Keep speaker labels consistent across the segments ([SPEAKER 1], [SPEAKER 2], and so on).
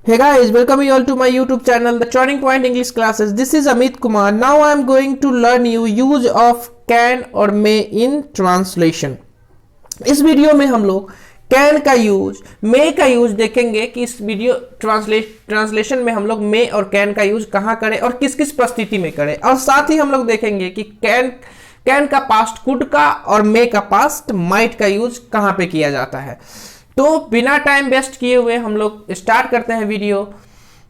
[SPEAKER 1] Hey guys, welcome you all to my YouTube channel, The Turning Point English Classes. This is Amit Kumar. Now I am going to learn you use of can और may in translation. इस video में हम लोग can का use, may का use देखेंगे कि इस वीडियो ट्रांसलेशन में हम लोग may और can का यूज कहाँ करें और किस किस परिस्थिति में करें, और साथ ही हम लोग देखेंगे कि can का पास्ट could का और may का पास्ट might का यूज कहाँ पे किया जाता है। तो बिना टाइम वेस्ट किए हुए हम लोग स्टार्ट करते हैं वीडियो।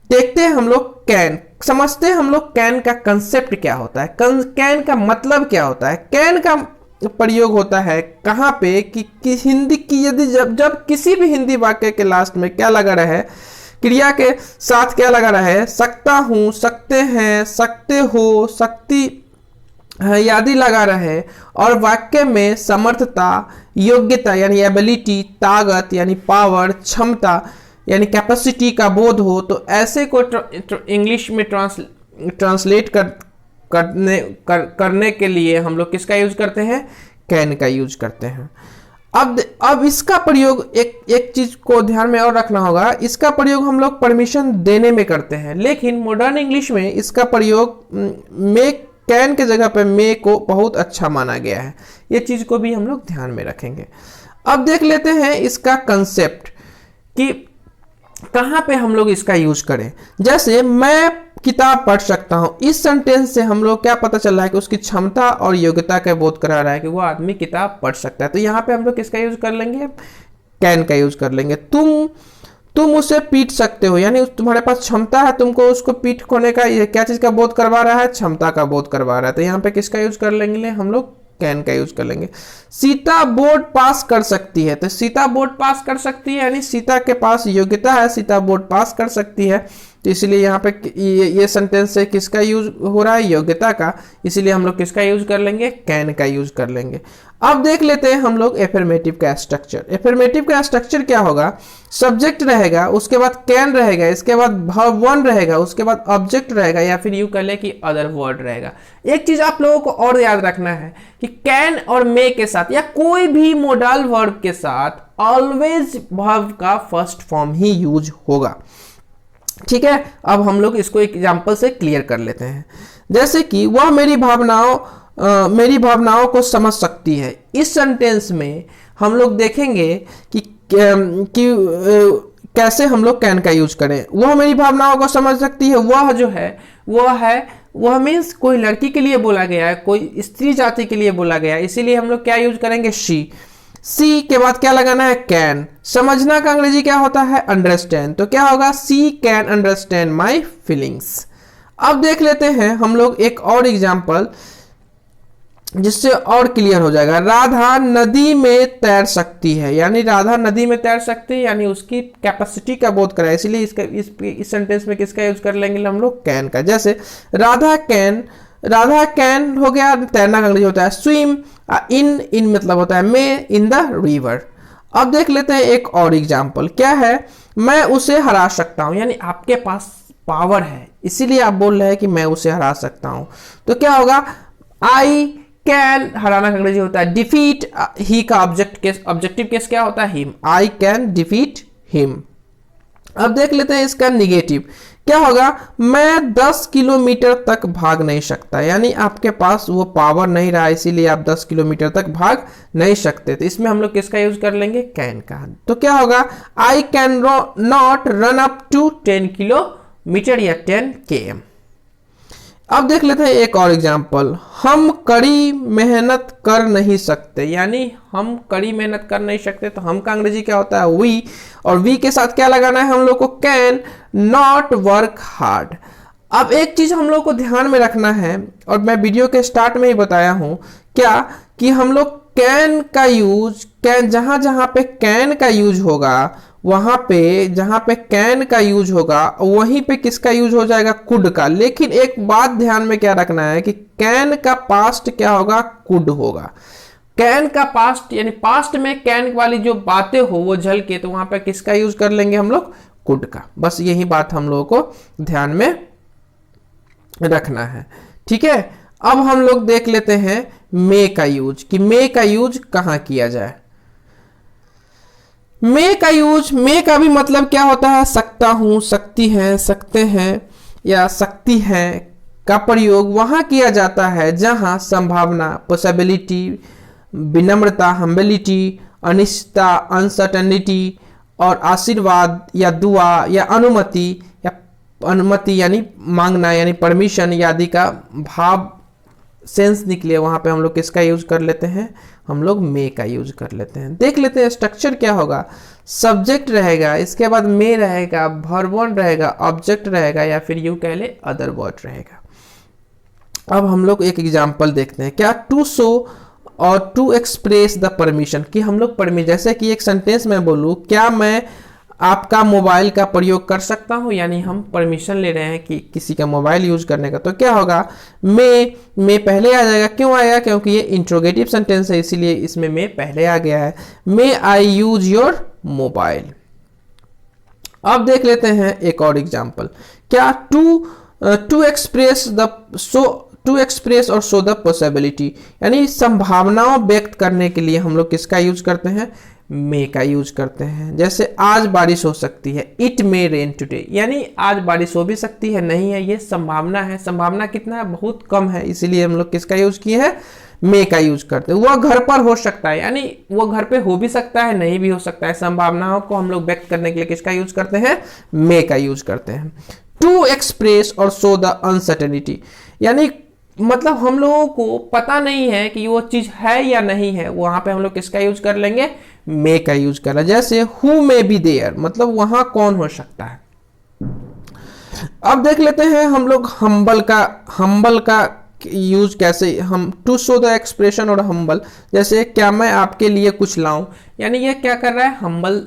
[SPEAKER 1] देखते हैं हम लोग कैन, समझते हैं हम लोग कैन का कंसेप्ट क्या होता है, कैन का मतलब क्या होता है। कैन का प्रयोग होता है कहाँ पे कि हिंदी की यदि जब किसी भी हिंदी वाक्य के लास्ट में क्या लगा रहे, क्रिया के साथ क्या लगा रहे, सकता हूँ, सकते हैं, सकते हो, सकती यादी लगा रहे और वाक्य में समर्थता, योग्यता यानी एबिलिटी, ताकत यानी पावर, क्षमता यानी कैपेसिटी का बोध हो, तो ऐसे को इंग्लिश में ट्रांसलेट करने के लिए हम लोग किसका यूज करते हैं, कैन का यूज करते हैं। अब इसका प्रयोग एक चीज को ध्यान में और रखना होगा, इसका प्रयोग हम लोग परमिशन देने में करते हैं, लेकिन मॉडर्न इंग्लिश में इसका प्रयोग में कैन के जगह पे मे को बहुत अच्छा माना गया है। ये चीज को भी हम लोग ध्यान में रखेंगे। अब देख लेते हैं इसका कंसेप्ट कि कहाँ पे हम लोग इसका यूज करें। जैसे मैं किताब पढ़ सकता हूँ, इस सेंटेंस से हम लोग क्या पता चल रहा है कि उसकी क्षमता और योग्यता का बोध करा रहा है कि वो आदमी किताब पढ़ सकता है। तो यहाँ पे हम लोग किसका यूज कर लेंगे, कैन का यूज कर लेंगे। तुम उसे पीट सकते हो, यानी तुम्हारे पास क्षमता है, तुमको उसको पीट खोने का, ये क्या चीज का बोध करवा रहा है, क्षमता का बोध करवा रहा है। तो यहाँ पे किसका यूज कर लेंगे, हम लोग कैन का यूज कर लेंगे। सीता बोर्ड पास कर सकती है, तो सीता बोर्ड पास कर सकती है यानी सीता के पास योग्यता है, सीता बोर्ड पास कर सकती है। तो इसलिए यहाँ पे ये सेंटेंस से किसका यूज हो रहा है, योग्यता का, इसीलिए हम लोग किसका यूज कर लेंगे, कैन का यूज कर लेंगे। अब देख लेते हैं हम लोग एफर्मेटिव का स्ट्रक्चर। एफर्मेटिव का स्ट्रक्चर क्या होगा, सब्जेक्ट रहेगा, उसके बाद कैन रहेगा, इसके बाद वर्ब वन रहेगा, उसके बाद ऑब्जेक्ट रहेगा, या फिर यू कह ले कि अदर वर्ड रहेगा। एक चीज आप लोगों को और याद रखना है कि कैन और मे के साथ या कोई भी मोडल वर्ब के साथ ऑलवेज वर्ब का फर्स्ट फॉर्म ही यूज होगा। ठीक है, अब हम लोग इसको एक एग्जांपल से क्लियर कर लेते हैं। जैसे कि वह मेरी भावनाओं को समझ सकती है। इस सेंटेंस में हम लोग देखेंगे कि कैसे हम लोग कैन का यूज करें। वह मेरी भावनाओं को समझ सकती है, वह जो है वह मीन्स कोई लड़की के लिए बोला गया है, कोई स्त्री जाति के लिए बोला गया है, इसीलिए हम लोग क्या यूज करेंगे, सी के बाद क्या लगाना है, कैन। समझना का अंग्रेजी क्या होता है, अंडरस्टैंड, तो क्या होगा, सी कैन अंडरस्टैंड माई फीलिंग्स। अब देख लेते हैं हम लोग एक और एग्जांपल जिससे और क्लियर हो जाएगा। राधा नदी में तैर सकती है, यानी राधा नदी में तैर सकती है यानी उसकी कैपेसिटी का बोध करा है, इसलिए इस सेंटेंस में किसका यूज कर लेंगे हम लोग, कैन का। जैसे राधा कैन हो गया, तैरना का अंग्रेजी होता है स्विम, इन मतलब होता है मे इन द रिवर। अब देख लेते हैं एक और एग्जांपल, क्या है, मैं उसे हरा सकता हूं, यानी आपके पास पावर है, इसीलिए आप बोल रहे हैं कि मैं उसे हरा सकता हूं। तो क्या होगा, आई कैन, हराना का अंग्रेजी होता है डिफीट, ही का ऑब्जेक्टिव केस क्या होता है, him, I can defeat him. अब देख लेते हैं इसका निगेटिव, क्या होगा, मैं 10 किलोमीटर तक भाग नहीं सकता, यानी आपके पास वो पावर नहीं रहा, इसीलिए आप 10 किलोमीटर तक भाग नहीं सकते। तो इसमें हम लोग किसका यूज कर लेंगे, कैन का। तो क्या होगा, I can not run up to 10 kilometre या 10 km। अब देख लेते हैं एक और एग्जांपल, हम कड़ी मेहनत कर नहीं सकते, यानी हम कड़ी मेहनत कर नहीं सकते, तो हम का अंग्रेजी क्या होता है, वी, और वी के साथ क्या लगाना है हम लोग को, कैन नॉट वर्क हार्ड। अब एक चीज हम लोग को ध्यान में रखना है, और मैं वीडियो के स्टार्ट में ही बताया हूं क्या, कि हम लोग कैन का यूज, जहां पे कैन का यूज होगा, वहां पे जहां पे कैन का यूज होगा वहीं पे किसका यूज हो जाएगा, कुड का। लेकिन एक बात ध्यान में क्या रखना है कि कैन का पास्ट क्या होगा, कुड होगा। कैन का पास्ट यानी पास्ट में कैन वाली जो बातें हो वो झलके, तो वहां पे किसका यूज कर लेंगे हम लोग, कुड का। बस यही बात हम लोगों को ध्यान में रखना है। ठीक है, अब हम लोग देख लेते हैं मे का यूज, कि मे का यूज कहां किया जाए। मे का यूज, मे का भी मतलब क्या होता है, सकता हूं, सकती है, सकते हैं या सकती है का प्रयोग वहां किया जाता है जहां संभावना, पॉसिबिलिटी, विनम्रता, हम्बिलिटी, अनिश्चितता, अनसर्टनिटी और आशीर्वाद या दुआ या अनुमति यानी मांगना यानी परमिशन या आदि का भाव सेंस निकले, वहां पे हम लोग किसका यूज कर लेते हैं, हम लोग मे का यूज कर लेते हैं। देख लेते हैं स्ट्रक्चर क्या होगा। सब्जेक्ट रहेगा, इसके बाद मे रहेगा, वर्ब वन रहेगा, ऑब्जेक्ट रहेगा या फिर यू कह ले अदर वर्ड रहेगा। अब हम लोग एक एग्जांपल देखते हैं। क्या टू शो और टू एक्सप्रेस द परमिशन, कि हम लोग परमिशन, जैसे कि एक सेंटेंस में बोलूं, क्या मैं आपका मोबाइल का प्रयोग कर सकता हूं, यानी हम परमिशन ले रहे हैं कि किसी का मोबाइल यूज करने का, तो क्या होगा, मे पहले आ जाएगा। क्यों आएगा, क्योंकि ये इंट्रोगेटिव सेंटेंस है, इसीलिए इसमें मे पहले आ गया है। मे आई यूज योर मोबाइल। अब देख लेते हैं एक और एग्जांपल। क्या टू एक्सप्रेस और शो द पॉसिबिलिटी, यानी संभावनाओं व्यक्त करने के लिए हम लोग किसका यूज करते हैं, मे का यूज करते हैं। जैसे आज बारिश हो सकती है, इट मे रेन टुडे, यानी आज बारिश हो भी सकती है, नहीं है, ये संभावना है। संभावना कितना है, बहुत कम है, इसीलिए हम लोग किसका यूज किए हैं, मे का यूज करते हैं। वह घर पर हो सकता है, यानी वो घर पे हो भी सकता है, नहीं भी हो सकता है। संभावनाओं को हम लोग व्यक्त करने के लिए किसका यूज करते हैं, मे का यूज करते हैं। टू एक्सप्रेस और शो द अनसर्टेनिटी, यानी मतलब हम लोगों को पता नहीं है कि वो चीज है या नहीं है, वहां पे हम लोग किसका यूज कर लेंगे, मे का यूज करना। जैसे हु मे बी देयर, मतलब वहां कौन हो सकता है। अब देख लेते हैं हम लोग हम्बल का यूज कैसे, हम टू शो द एक्सप्रेशन और हम्बल। जैसे क्या मैं आपके लिए कुछ लाऊं, यानी ये क्या कर रहा है, हम्बल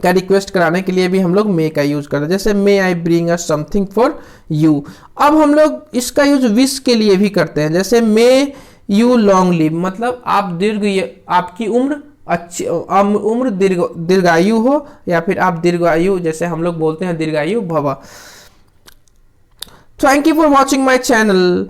[SPEAKER 1] का रिक्वेस्ट कराने के लिए भी हम लोग मे का यूज करते हैं। जैसे may I bring a something for you. अब हम लोग इसका यूज विश के लिए भी करते हैं। जैसे मे यू लॉन्ग लिव, मतलब आपकी उम्र अच्छी, उम्र दीर्घायु हो, या फिर आप दीर्घायु, जैसे हम लोग बोलते हैं दीर्घायु भव। Thank you for watching my channel.